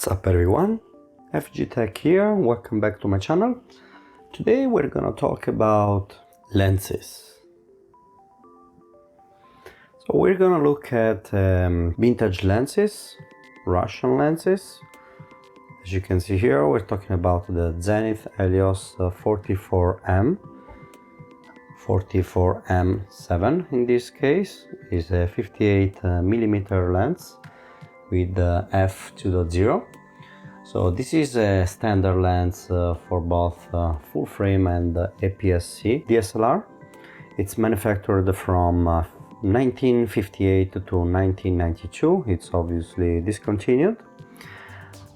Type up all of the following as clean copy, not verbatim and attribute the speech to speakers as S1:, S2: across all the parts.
S1: What's up everyone, FG Tech here, welcome back to my channel. Today we're gonna talk about lenses. So we're gonna look at vintage lenses, Russian lenses. As you can see here, we're talking about the Zenit Helios 44M-7 in this case. Is a 58mm lens with F2.0. So this is a standard lens for both full frame and APS-C DSLR. It's manufactured from 1958 to 1992. It's obviously discontinued.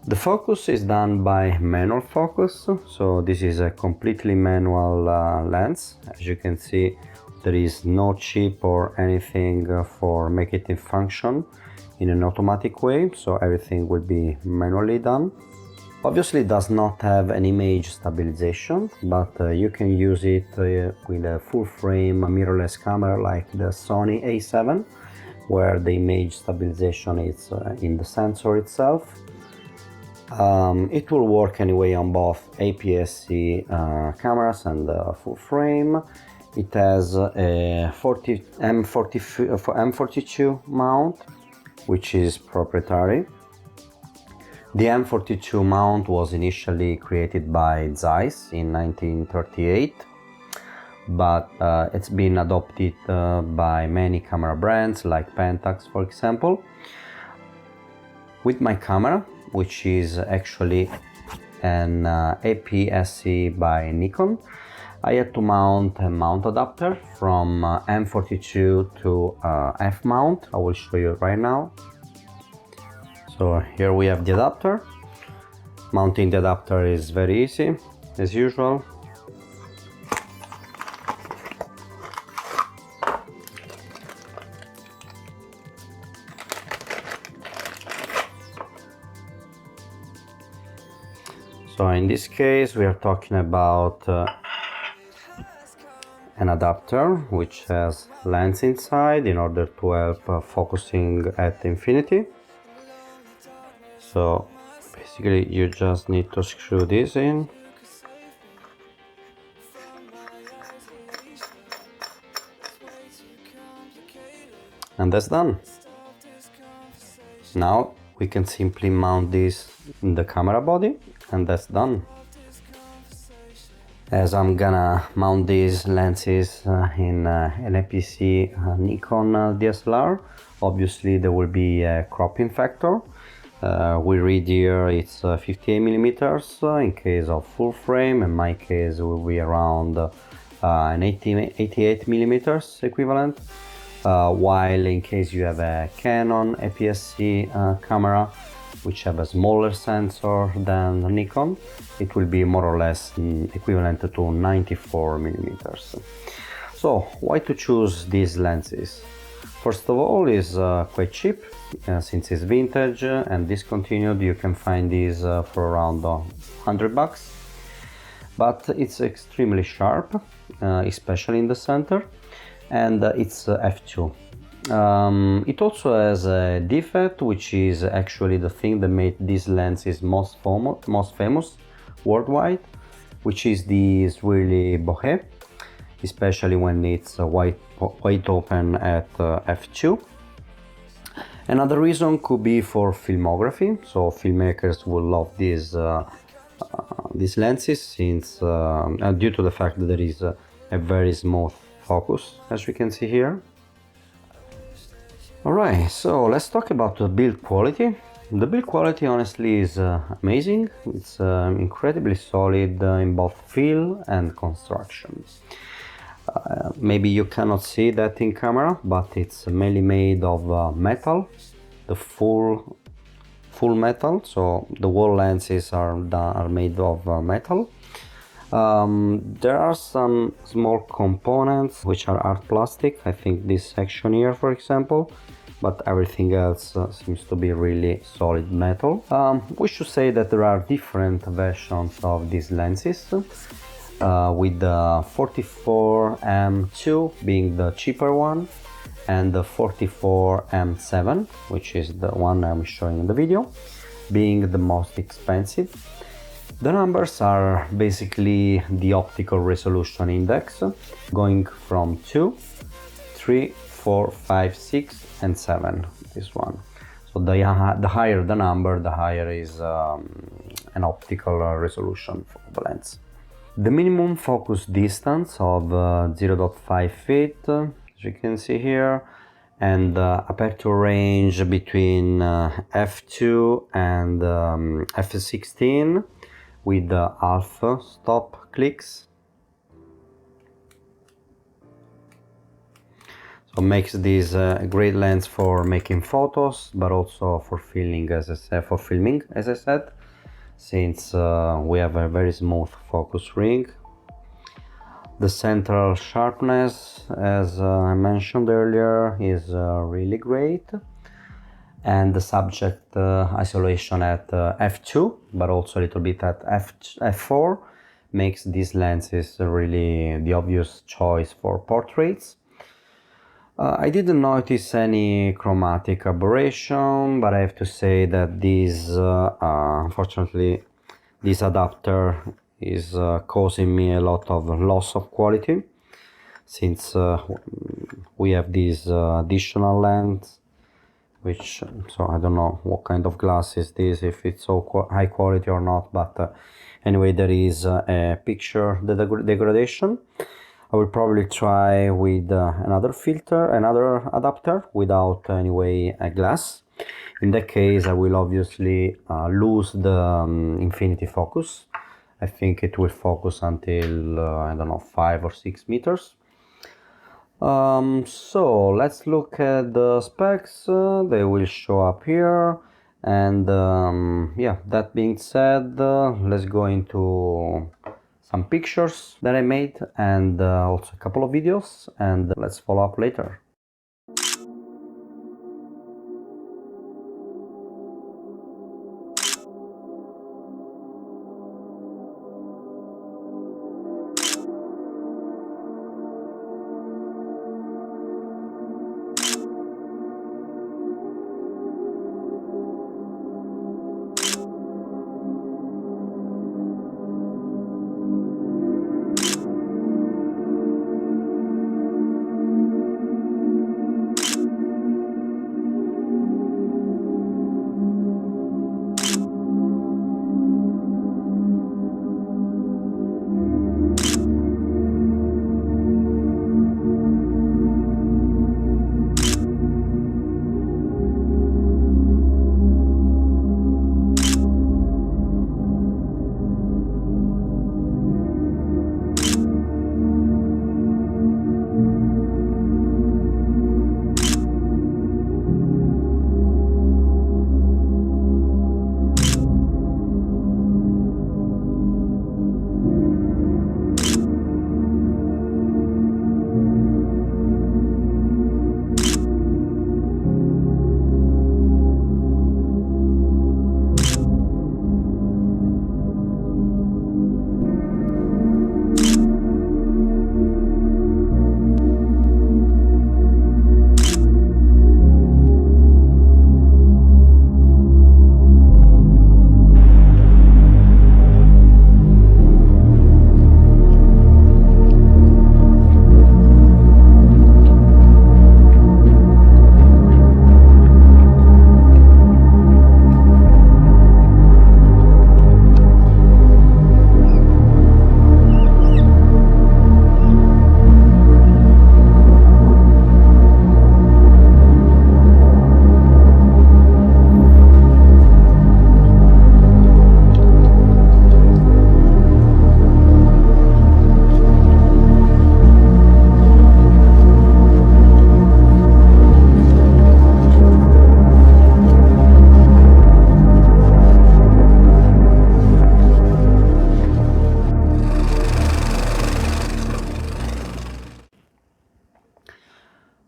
S1: The focus is done by manual focus, so this is a completely manual lens. As you can see, there is no chip or anything for making it function in an automatic way, so everything will be manually done. Obviously it does not have an image stabilization, but you can use it with a full frame mirrorless camera like the Sony A7, where the image stabilization is in the sensor itself. It will work anyway on both APS-C cameras and full frame. It has a M42 mount, which is proprietary. The M42 mount was initially created by Zeiss in 1938, but it's been adopted by many camera brands like Pentax, for example. With my camera, which is actually an APS-C by Nikon, I had to mount a mount adapter from M42 to F mount. I will show you right now. So here we have the adapter. Mounting the adapter is very easy, as usual. So in this case we are talking about an adapter which has lens inside in order to help focusing at infinity. So basically you just need to screw this in. And that's done. Now we can simply mount this in the camera body, and that's done. As I'm gonna mount these lenses in an APS-C Nikon DSLR, obviously there will be a cropping factor. We read here it's 58mm in case of full frame. In my case it will be around an 88mm equivalent, while in case you have a Canon APS-C camera which have a smaller sensor than the Nikon, it will be more or less equivalent to 94mm. So why to choose these lenses? First of all, is quite cheap, since it's vintage and discontinued. You can find these for around $100, but it's extremely sharp, especially in the center, and it's f2. It also has a defect, which is actually the thing that made these lenses most famous worldwide, which is the Swirly bokeh, especially when it's wide open at f2. Another reason could be for filmography, so filmmakers will love these lenses, since due to the fact that there is a very smooth focus, as we can see here. Alright, so let's talk about the build quality. The build quality honestly is amazing. It's incredibly solid in both feel and construction. Maybe you cannot see that in camera, but it's mainly made of metal, the full metal, so the wall lenses are made of metal. There are some small components which are art plastic, I think this section here for example, but everything else seems to be really solid metal. We should say that there are different versions of these lenses, with the 44M2 being the cheaper one, and the 44M7, which is the one I'm showing in the video, being the most expensive. The numbers are basically the optical resolution index, going from 2, 3, 4, 5, 6 and 7, this one. So the higher the number, the higher is an optical resolution for the lens. The minimum focus distance of 0.5 feet, as you can see here, and aperture range between f2 and f16 with half stop clicks. So makes this a great lens for making photos, but also for filming, as I said, since we have a very smooth focus ring. The central sharpness, as I mentioned earlier, is really great, and the subject isolation at f2, but also a little bit at f4, makes these lenses really the obvious choice for portraits. I didn't notice any chromatic aberration, but I have to say that this, unfortunately, this adapter is causing me a lot of loss of quality, since we have this additional lens, which, so I don't know what kind of glass is this, if it's so high quality or not, but anyway, there is a picture degradation. I will probably try with another adapter without anyway a glass. In that case, I will obviously lose the infinity focus. I think it will focus until, I don't know, 5 or 6 meters. So let's look at the specs. They will show up here. And yeah, that being said, let's go into some pictures that I made and also a couple of videos, and let's follow up later.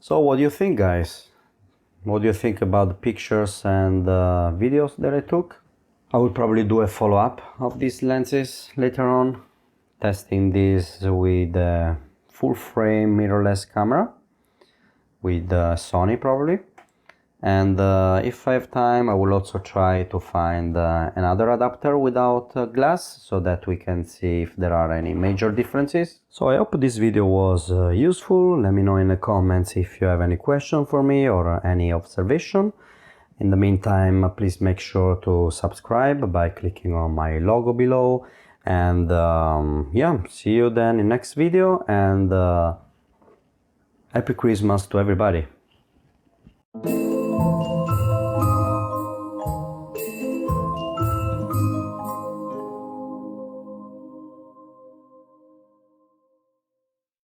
S1: So what do you think, guys? What do you think about the pictures and videos that I took? I will probably do a follow-up of these lenses later on, testing this with a full frame mirrorless camera with Sony probably, And if I have time, I will also try to find another adapter without glass, so that we can see if there are any major differences. So I hope this video was useful. Let me know in the comments if you have any question for me or any observation. In the meantime, please make sure to subscribe by clicking on my logo below. And yeah, see you then in next video, and Happy Christmas to everybody.